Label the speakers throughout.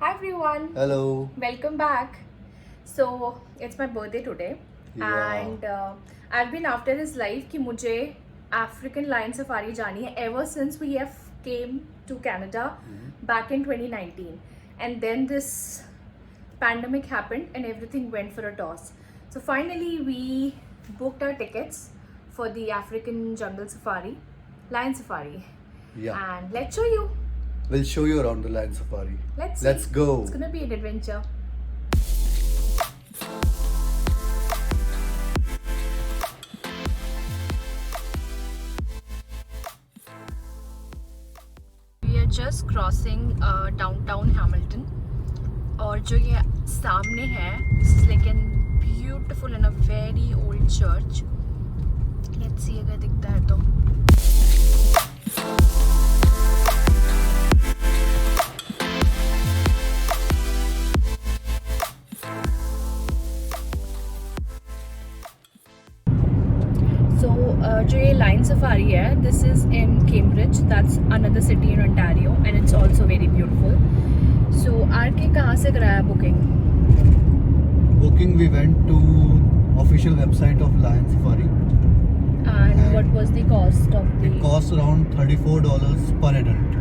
Speaker 1: Hi everyone,
Speaker 2: Hello.
Speaker 1: welcome back. So it's my birthday today,
Speaker 2: Yeah.
Speaker 1: and I've been after his life कि मुझे African Lion Safari जानी है ever since we have came to Canada back in 2019, and then this pandemic happened and everything went for a toss. So finally we booked our tickets for the African Jungle Safari, Lion Safari,
Speaker 2: Yeah.
Speaker 1: and let's show you.
Speaker 2: We'll show you around the Lion Safari.
Speaker 1: Let's
Speaker 2: Let's
Speaker 1: see.
Speaker 2: go.
Speaker 1: It's gonna be an adventure. We are just crossing downtown Hamilton. और जो ये सामने है, this is like an beautiful and a very old church. Let's see अगर दिखता है तो. So जो ये लाइन सफारी है, this is in Cambridge. That's another city in Ontario, and it's also very beautiful. So RK कहाँ से कराया booking?
Speaker 2: Booking, we went to official website of Lion Safari.
Speaker 1: And what was the cost of the?
Speaker 2: It costs around $34 per adult.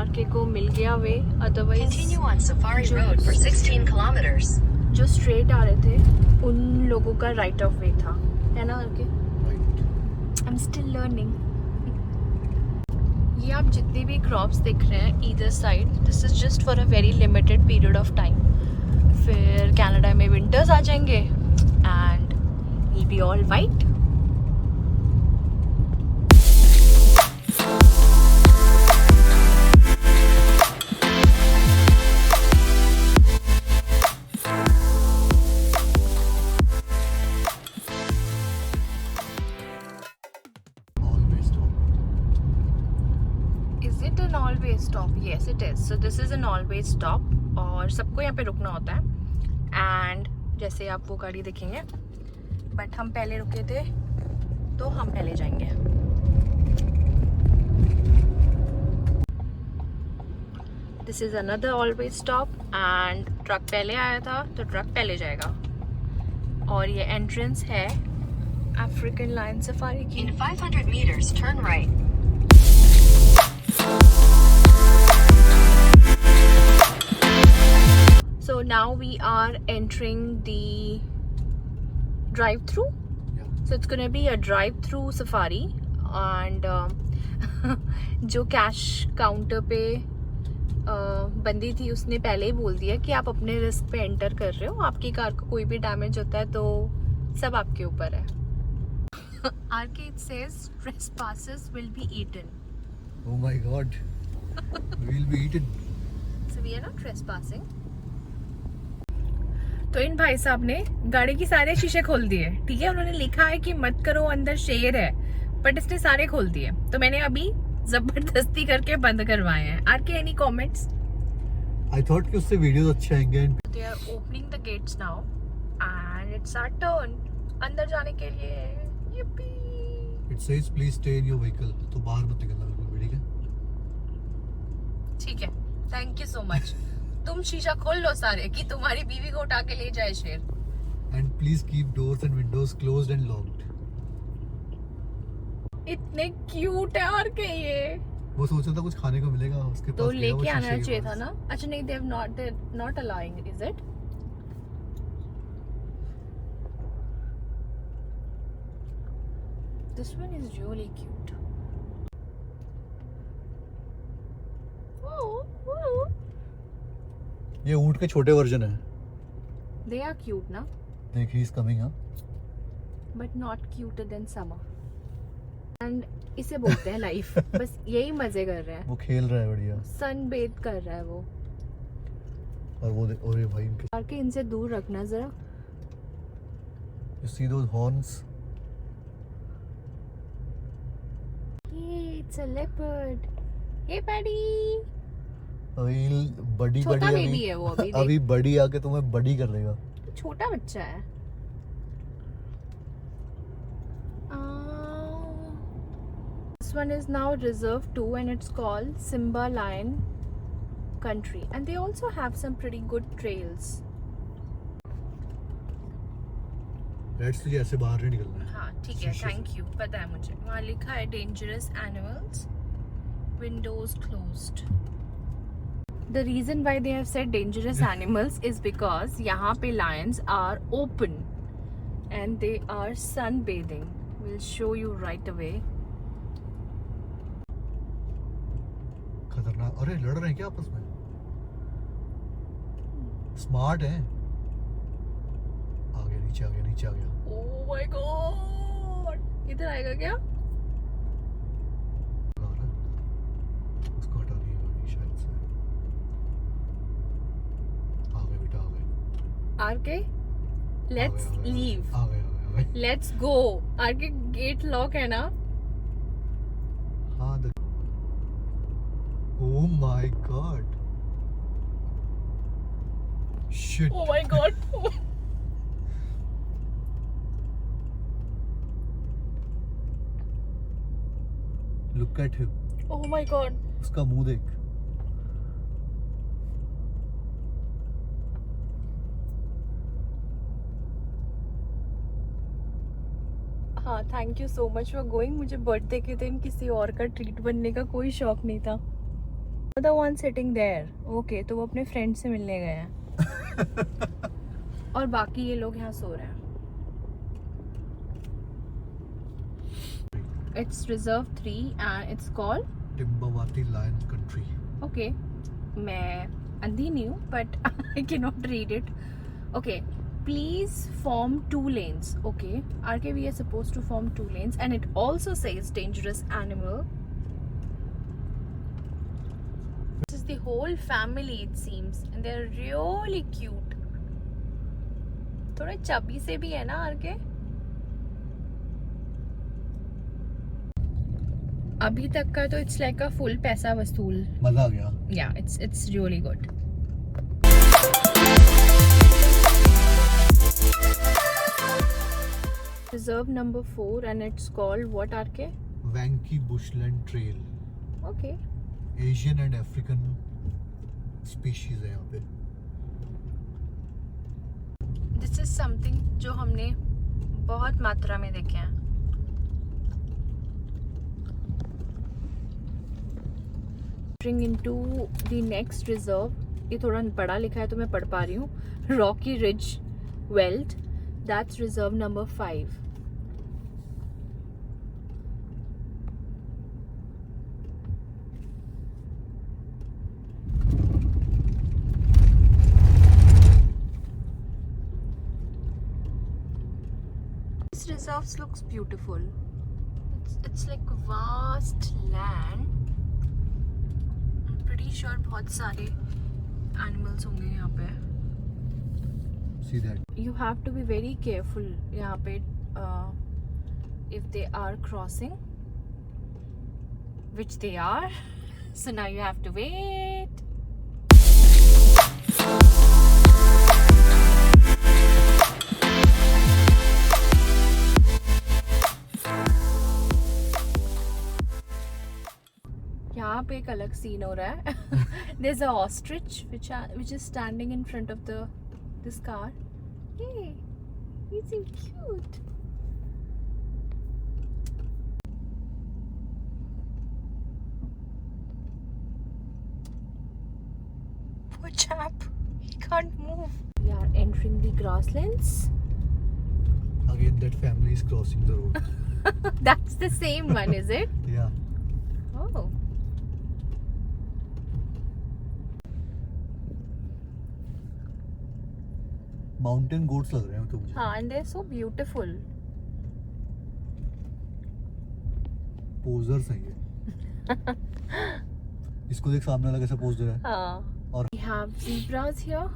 Speaker 1: RK को मिल गया वे, otherwise
Speaker 3: Continue on Safari Road for 16 kilometers.
Speaker 1: जो straight आ रहे थे उन लोगों का right of वे था, है ना RK?
Speaker 2: Right.
Speaker 1: I'm still learning. ये आप जितनी भी क्रॉप्स देख रहे हैं either side, this is just for a very limited period of time. फिर कनाडा में विंटर्स आ जाएंगे and we'll be all white.
Speaker 2: Always stop.
Speaker 1: Is it an always stop? Yes, it is. So this is an always stop और सबको यहाँ पे रुकना होता है. And जैसे आप वो गाड़ी देखेंगे, बट हम पहले रुके थे तो हम पहले जाएंगे. This is another always stop and truck पहले आया था तो ट्रक पहले जाएगा. और ये एंट्रेंस है अफ्रीकन लायन सफारी की.
Speaker 3: In 500 meters, turn right.
Speaker 1: So now we are entering the drive-through.
Speaker 2: Yeah.
Speaker 1: So it's gonna be a drive-through safari and जो कैश काउंटर पे बंदी थी उसने पहले ही बोल दिया कि आप अपने रिस्क पे एंटर कर रहे हो. आपकी कार को कोई भी डैमेज होता है तो सब आपके ऊपर है. RK, it says trespassers will be eaten.
Speaker 2: Oh my God. We'll be eaten.
Speaker 1: So we are not trespassing. तो इन भाई साहब ने गाड़ी की सारे शीशे खोल दिए. ठीक है, उन्होंने लिखा है कि मत करो, अंदर शेर है, बट इसने सारे खोल दिए. तो मैंने अभी जबरदस्ती करके बंद करवाए हैं. RK, any comments?
Speaker 2: I thought कि उससे वीडियोस अच्छे आएंगे.
Speaker 1: They are opening the gates now and it's our turn अंदर जाने के लिए. Yippee!
Speaker 2: It says please stay in your vehicle. तो बाहर मत निकलना बिल्कुल भी, ठीक है?
Speaker 1: ठीक है, थैंक यू सो मच. तुम शीशा खोल लो सारे कि तुम्हारी बीवी को उठा के ले जाए शेर.
Speaker 2: And please keep doors and windows closed and locked.
Speaker 1: इतने क्यूट है RK ये.
Speaker 2: वो सोच रहा था कुछ खाने को मिलेगा उसके पास.
Speaker 1: तो
Speaker 2: गया वो
Speaker 1: लेके आना
Speaker 2: शीशे के
Speaker 1: चाहिए था
Speaker 2: पास.
Speaker 1: ना. अच्छा नहीं, they have not allowing, is it? This one is really cute. Oh, oh.
Speaker 2: ये ऊँट के छोटे वर्जन है.
Speaker 1: They are cute ना,
Speaker 2: देख, he is coming, हाँ.
Speaker 1: but not cuter than summer. And इसे बोलते हैं लाइफ. बस यही मजे कर रहे हैं.
Speaker 2: वो खेल रहा है बढ़िया.
Speaker 1: सन बेथ कर रहा है वो.
Speaker 2: और वो और ये भाई इनके.
Speaker 1: RK, इनसे दूर रखना जरा.
Speaker 2: You see those horns?
Speaker 1: It's a leopard. Hey, buddy.
Speaker 2: अभी बड़ी
Speaker 1: छोटा
Speaker 2: बड़ी
Speaker 1: baby है वो अभी, देख।
Speaker 2: अभी बड़ी आके तुम्हें बड़ी कर देगा.
Speaker 1: छोटा बच्चा है. This one is now Reserve 2 and it's called Simba Lion Country and they also have some pretty good trails.
Speaker 2: रेड्स तुझे ऐसे बाहर नहीं निकलना है.
Speaker 1: हाँ ठीक है,
Speaker 2: शीशे से.
Speaker 1: Thank you. पता है मुझे. वहाँ लिखा है Dangerous Animals, Windows Closed. The reason why they have said dangerous animals is because यहाँ पे lions are open and they are sunbathing. We'll show you right away.
Speaker 2: खतरनाक. अरे लड़ रहे हैं क्या आपस में? स्मार्ट है. आ गया, नीचे आ गया, नीचे आ गया.
Speaker 1: Oh my god! इधर आएगा क्या?
Speaker 2: आ रहा है. उसको हटा दिया शायद से. आ गए बेटा, आ गए.
Speaker 1: RK, let's
Speaker 2: आ गए,
Speaker 1: leave.
Speaker 2: आ गए, आ गए.
Speaker 1: Let's go. RK gate lock है ना?
Speaker 2: हाँ. Oh my god. Shit.
Speaker 1: Oh my god.
Speaker 2: Look at him.
Speaker 1: Oh my god.
Speaker 2: उसका मुंह देख.
Speaker 1: हाँ, thank you so much for going. मुझे बर्थडे के दिन किसी और का ट्रीट बनने का कोई शौक नहीं था. The one sitting there. Okay, तो वो अपने फ्रेंड से मिलने गए हैं. और बाकी ये लोग यहाँ सो रहे हैं. It's Reserve 3 and it's called
Speaker 2: Timbavati lion country.
Speaker 1: Okay, मैं अंधी नहीं हूँ but I cannot read it. Okay, please form 2 lanes. Okay, RK, we are supposed to form 2 lanes and it also says dangerous animal. This is the whole family it seems and they're really cute. थोड़े chubby से भी है ना RK? अभी तक का तो it's like a full पैसा वसूल.
Speaker 2: मजा आ गया.
Speaker 1: Yeah, it's really good. Reserve number 4 and it's called what RK?
Speaker 2: Wankie bushland trail.
Speaker 1: Okay.
Speaker 2: Asian and African species है यहाँ पे.
Speaker 1: This is something जो हमने बहुत मात्रा में देखे हैं. Entering into the next reserve. ये थोड़ा बड़ा लिखा है तो मैं पढ़ पा रही हूँ. Rocky Ridge Weld. That's reserve number 5. This reserve looks beautiful. It's like a vast land. I'm pretty sure बहुत सारे animals होंगे यहाँ पे.
Speaker 2: See that?
Speaker 1: You have to be very careful यहाँ पे if they are crossing, which they are. So now you have to wait. यहाँ पे एक अलग सीन हो रहा है. There's a ostrich which is standing in front of this car. Hey, he's so cute. Poor chap, he can't move. We are entering the grasslands.
Speaker 2: Again, that family is crossing the road.
Speaker 1: That's the same one, is it?
Speaker 2: Yeah.
Speaker 1: Oh.
Speaker 2: Mountain goats लग रहे हैं तो मुझे.
Speaker 1: हाँ, and they're so beautiful.
Speaker 2: Posers हैं ये. इसको देख सामने वाला कैसा पोज दे रहा है.
Speaker 1: हाँ.
Speaker 2: और
Speaker 1: We have zebras here.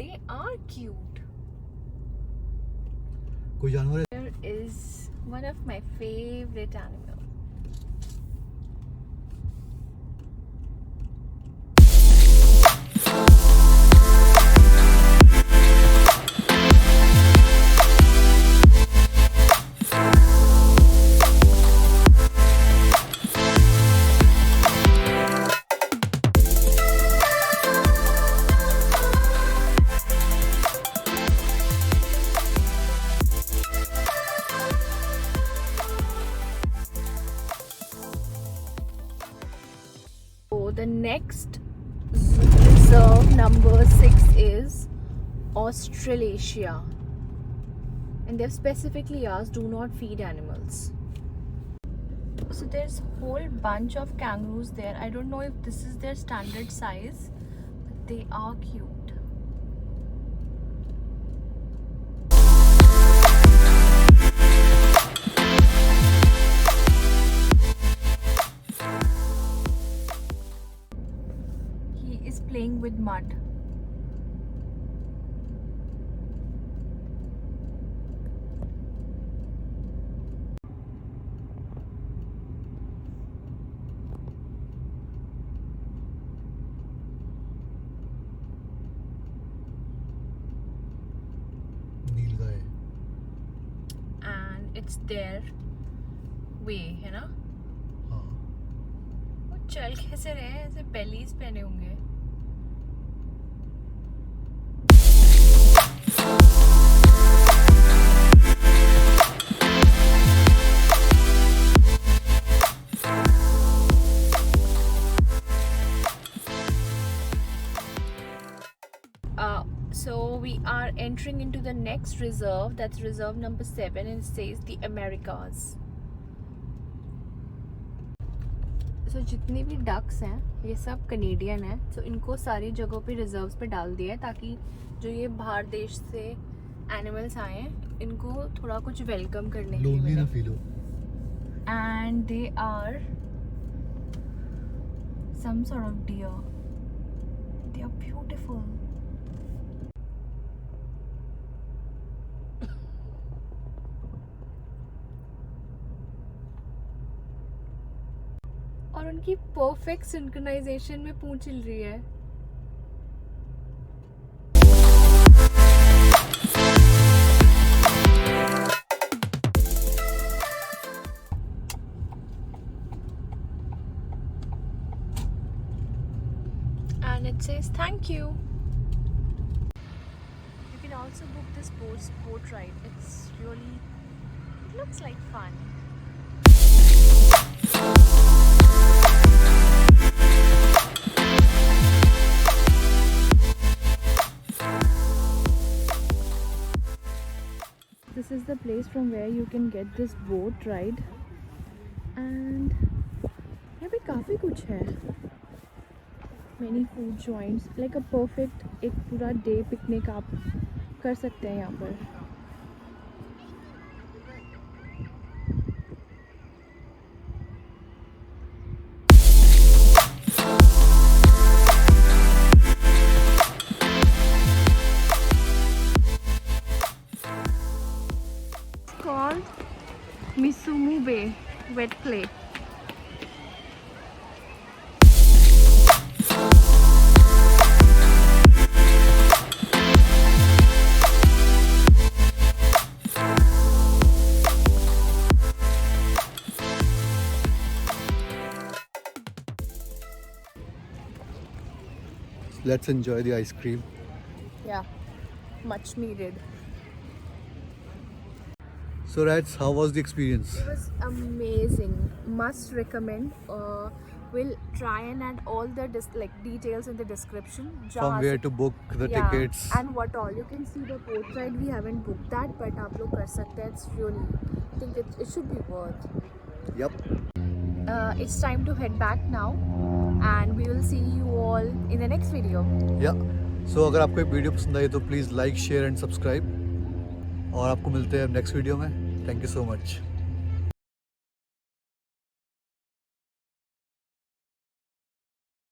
Speaker 1: They are cute.
Speaker 2: कोई जानवर है.
Speaker 1: There is One of my favorite animals. So the next reserve number 6 is Australasia, and they've specifically asked do not feed animals. So there's a whole bunch of kangaroos there. I don't know if this is their standard size, but they are cute. He is playing with mud.
Speaker 2: Nilgai.
Speaker 1: And it's their way, है ना?
Speaker 2: हाँ.
Speaker 1: वो चल कैसे रहे हैं? ऐसे बेलीज पहने होंगे. So we are entering into the next reserve. That's reserve number 7, and it says the Americas. So जितने भी डक्स हैं ये सब कनेडियन हैं. So इनको सारी जगहों पे रिजर्व्स पे डाल दिया है ताकि जो ये बाहर देश से एनिमल्स आए हैं इनको थोड़ा कुछ वेलकम करने के लिए
Speaker 2: लोनली ना
Speaker 1: मिले.
Speaker 2: फील हो.
Speaker 1: And they are some sort of deer. They are beautiful. और उनकी परफेक्ट सिंक्रोनाइजेशन में पूंछ हिल रही है. And it says thank you. You can also book this boat ride. It looks like fun. This is the place from where you can get this boat ride, and यहाँ पे काफ़ी कुछ है. Many food joints, like a perfect एक पूरा day picnic आप कर सकते हैं यहाँ पर. Called Misumu Bay Wet Play.
Speaker 2: Let's enjoy the ice cream.
Speaker 1: Yeah, much needed.
Speaker 2: So Rats, how was the experience?
Speaker 1: It was amazing. Must recommend. We'll try and add all the details in the description.
Speaker 2: From where to book the
Speaker 1: yeah,
Speaker 2: tickets.
Speaker 1: and what all. You can see the boat ride. We haven't booked that, but आप लोग कर सकते हैं. It's really, I think it should be worth.
Speaker 2: Yep.
Speaker 1: It's time to head back now, and we will see you all in the next video.
Speaker 2: Yeah. So अगर आपको ये video पसंद आई तो please like share and subscribe और आपको मिलते हैं next video में. Thank you so much.